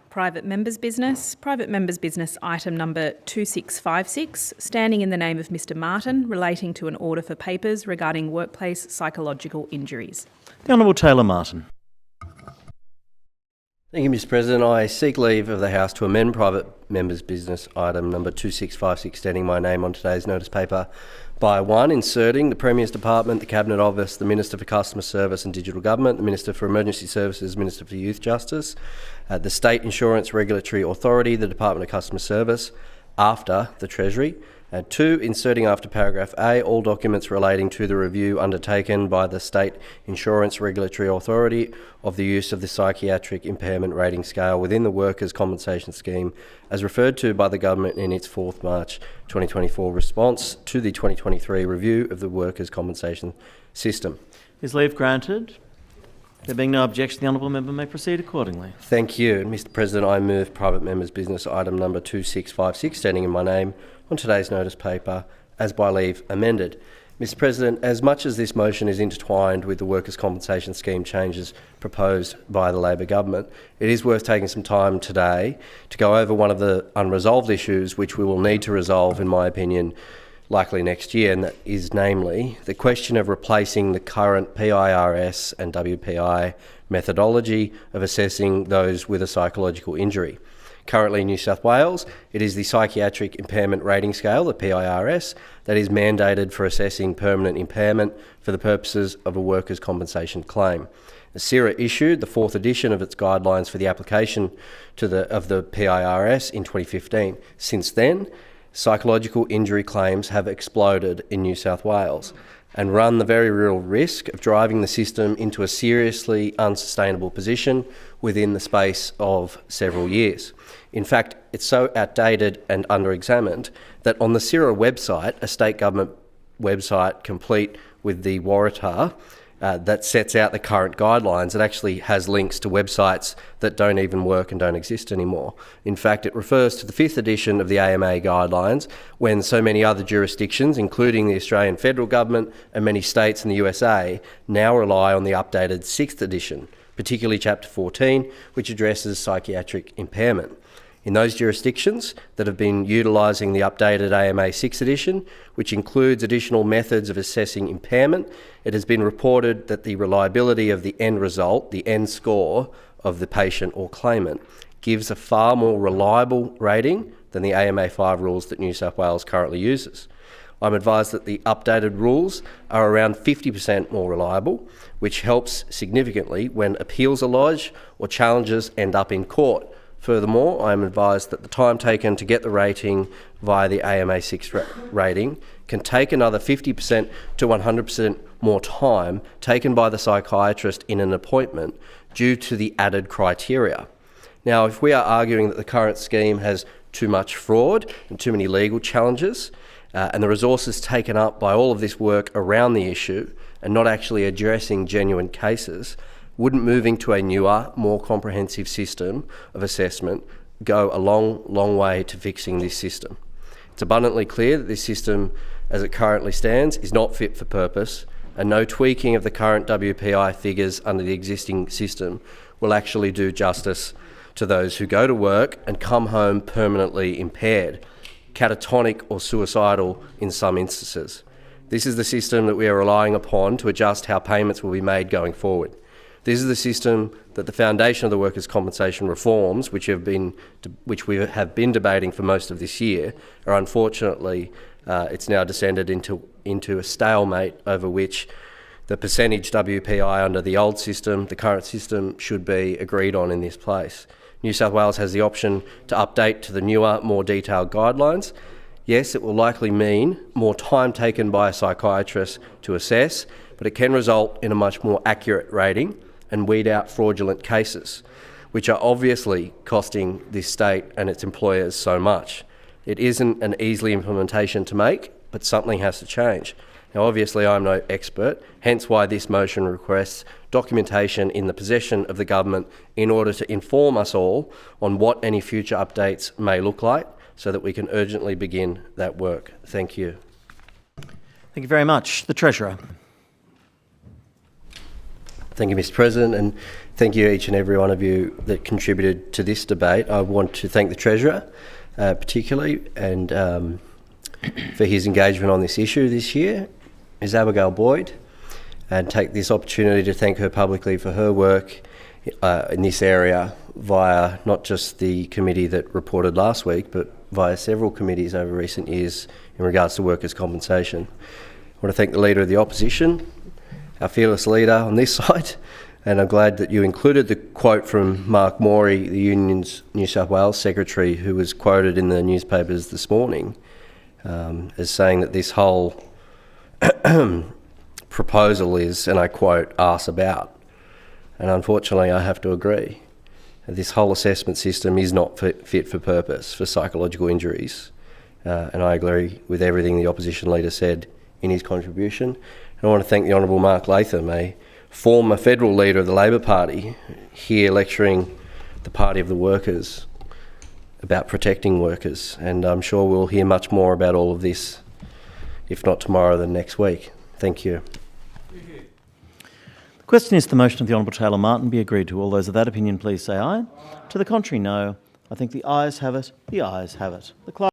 Private members' business. Private members' business item number 2656, standing in the name of Mr Martin, relating to an order for papers regarding workplace psychological injuries. The Honourable Taylor Martin. Thank you, Mr President. I seek leave of the House to amend private members' business item number 2656, standing my name on today's notice paper by 1, inserting the Premier's Department, the Cabinet Office, the Minister for Customer Service and Digital Government, the Minister for Emergency Services, Minister for Youth Justice, the State Insurance Regulatory Authority, the Department of Customer Service, after the Treasury. 2, inserting after paragraph A, all documents relating to the review undertaken by the State Insurance Regulatory Authority of the use of the psychiatric impairment rating scale within the Workers' Compensation Scheme as referred to by the Government in its 4th March 2024 response to the 2023 review of the Workers' Compensation System. Is leave granted? There being no objection, the Honourable Member may proceed accordingly. Thank you. Mr President, I move private members' business item number 2656, standing in my name on today's notice paper, as by leave amended. Mr President, as much as this motion is intertwined with the Workers' Compensation Scheme changes proposed by the Labor Government, it is worth taking some time today to go over one of the unresolved issues which we will need to resolve, in my opinion, likely next year, and that is namely the question of replacing the current PIRS and WPI methodology of assessing those with a psychological injury. Currently in New South Wales, it is the Psychiatric Impairment Rating Scale, the PIRS, that is mandated for assessing permanent impairment for the purposes of a workers' compensation claim. CIRA issued the 4th edition of its guidelines for the application of the PIRS in 2015. Since then, psychological injury claims have exploded in New South Wales and run the very real risk of driving the system into a seriously unsustainable position within the space of several years. In fact, it's so outdated and under-examined that on the CIRA website, a state government website complete with the Waratah that sets out the current guidelines, it actually has links to websites that don't even work and don't exist anymore. In fact, it refers to the 5th edition of the AMA guidelines when so many other jurisdictions, including the Australian federal government and many states in the USA, now rely on the updated 6th edition, particularly Chapter 14, which addresses psychiatric impairment. In those jurisdictions that have been utilising the updated AMA 6th edition, which includes additional methods of assessing impairment, it has been reported that the reliability of the end result, the end score of the patient or claimant, gives a far more reliable rating than the AMA 5 rules that New South Wales currently uses. I'm advised that the updated rules are around 50% more reliable, which helps significantly when appeals are lodged or challenges end up in court. Furthermore, I am advised that the time taken to get the rating via the AMA 6 rating can take another 50% to 100% more time taken by the psychiatrist in an appointment due to the added criteria. Now, if we are arguing that the current scheme has too much fraud and too many legal challenges, and the resources taken up by all of this work around the issue and not actually addressing genuine cases, wouldn't moving to a newer, more comprehensive system of assessment go a long way to fixing this system? It's abundantly clear that this system, as it currently stands, is not fit for purpose, and no tweaking of the current WPI figures under the existing system will actually do justice to those who go to work and come home permanently impaired, catatonic or suicidal in some instances. This is the system that we are relying upon to adjust how payments will be made going forward. This is the system that the foundation of the workers' compensation reforms, which we have been debating for most of this year, are unfortunately it's now descended into a stalemate over which the percentage WPI under the old system, the current system, should be agreed on in this place. New South Wales has the option to update to the newer, more detailed guidelines. Yes, it will likely mean more time taken by a psychiatrist to assess, but it can result in a much more accurate rating and weed out fraudulent cases, which are obviously costing this state and its employers so much. It isn't an easy implementation to make, but something has to change. Now, obviously, I'm no expert, hence why this motion requests documentation in the possession of the government in order to inform us all on what any future updates may look like so that we can urgently begin that work. Thank you. Thank you very much. The Treasurer. Thank you, Mr. President, and thank you each and every one of you that contributed to this debate. I want to thank the Treasurer particularly and for his engagement on this issue this year, Ms Abigail Boyd, and take this opportunity to thank her publicly for her work in this area via not just the committee that reported last week, but via several committees over recent years in regards to workers' compensation. I want to thank the Leader of the Opposition, our fearless leader on this side, and I'm glad that you included the quote from Mark Morey, the Union's New South Wales Secretary, who was quoted in the newspapers this morning as saying that this whole proposal is, and I quote, arse about. And unfortunately, I have to agree. This whole assessment system is not fit for purpose for psychological injuries. And I agree with everything the opposition leader said in his contribution. And I want to thank the Honourable Mark Latham, a former federal leader of the Labor Party, here lecturing the Party of the Workers about protecting workers. And I'm sure we'll hear much more about all of this, if not tomorrow, then next week. Thank you. The question is the motion of the Honourable Taylor Martin be agreed to. All those of that opinion, please say aye. To the contrary, no. I think the ayes have it. The ayes have it. The clerk